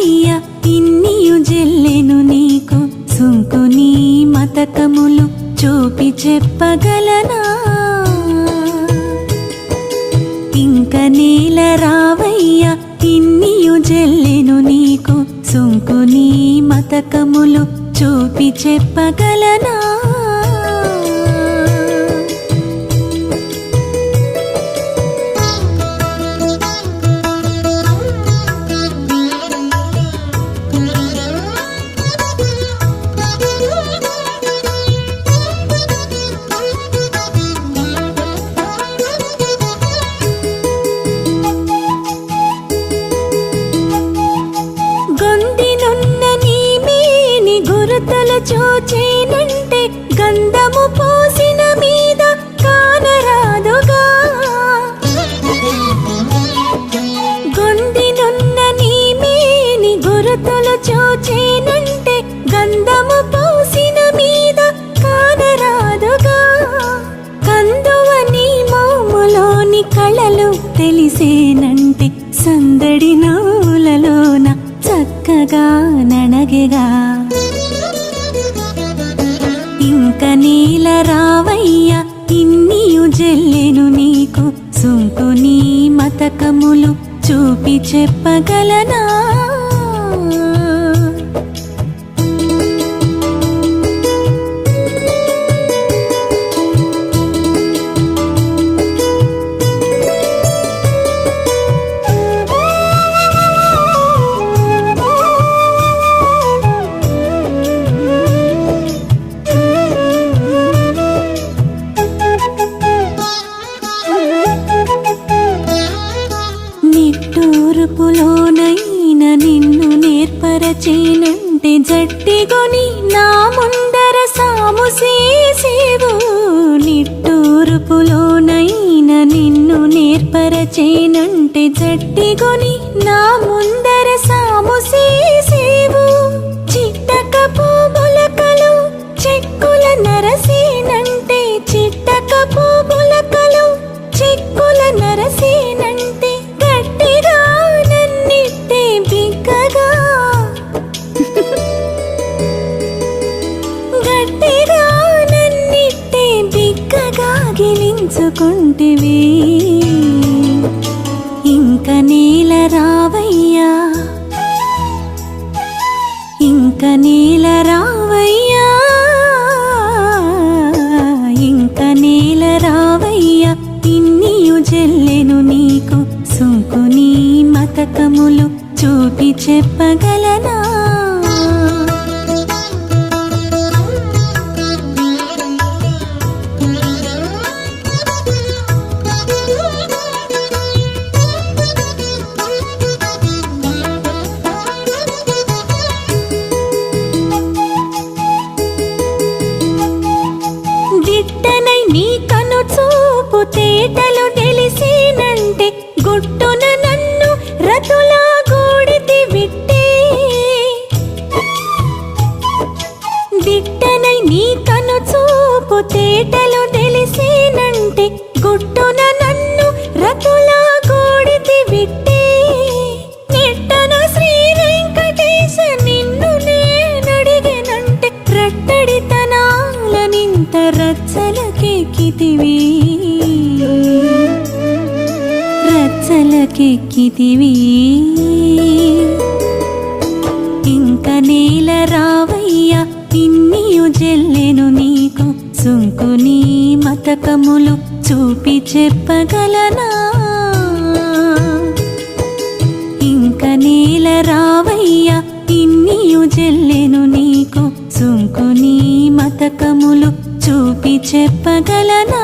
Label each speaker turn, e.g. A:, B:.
A: రావయ్య ఇన్నియు జెల్లెను నీకు సుంకుని మతకములు చూపి చెప్పగలనా ఇంక నేల రావయ్య ఇన్నియు జెల్లెను నీకు సుంకుని మతకములు చూపి చెప్పగలనా చూచేనంటే గంధము పోసిన మీద కానరాదుగా గొందినున్న నీ మేని గురుతులు చూచేనంటే గంధము పోసిన మీద కానరాదుగా కందువని మోములోని కళలు తెలిసేనంటే సందడి నవ్వులలోన చక్కగా ననగెగా ఇంక నేల రావయ్య ఇన్నియు జెల్లెను నీకు సుంకుని మతకములు చూపి చెప్పగలనా నిట్టూర్పులోనైన నిన్ను నేర్పరచేనంటే జట్టిగొని నా ముందర సాము చేసేవు నిట్టూర్పులోనైన నిన్ను నేర్పరచేనంటే జట్టిగొని నా ముందర సాము చేసేవు చిట్టకపు మొలకలు చెక్కుల నరసేనంటే చిట్టకపు మొలకలు చెక్కుల నరసేనంటే గట్టిగా నన్నిట్టే బిగ్గగా గట్టిగా నన్నిట్టే బిగ్గగా గెలించుకుంటివి ఇంక నేల రావయ్యా ఇంక నేల రావయ్యా ఇంక నేల రావయ్యా ఇన్నియు జెల్లెను నీకు సుంకుని మతకములు చూపి చెప్పగలనా దిట్టనై నీ కను చూపు తేటలు తెలిసేనంటే గుట్టున నన్ను రతులా గూడితి విట్టే దిట్టనై నీ కను చూపు తేటలు తెలిసేనంటే గుట్టున నన్ను రతులా గూడితి విట్టే నిట్టన శ్రీ వెంకటేశ నిన్ను నేనడిగెనంటే రట్టడితనాల నింత రచ్చలకెక్కితివి రచ్చలకెక్కితివి ఇంక నేల రావయ్య ఇన్నియు జెల్లెను నీకు సుంకుని మతకములు చూపి చెప్పగలనా ఇంక నేల రావయ్య ఇన్నియు జెల్లెను నీకు సుంకుని మతకములు చూపి చెప్పగలనా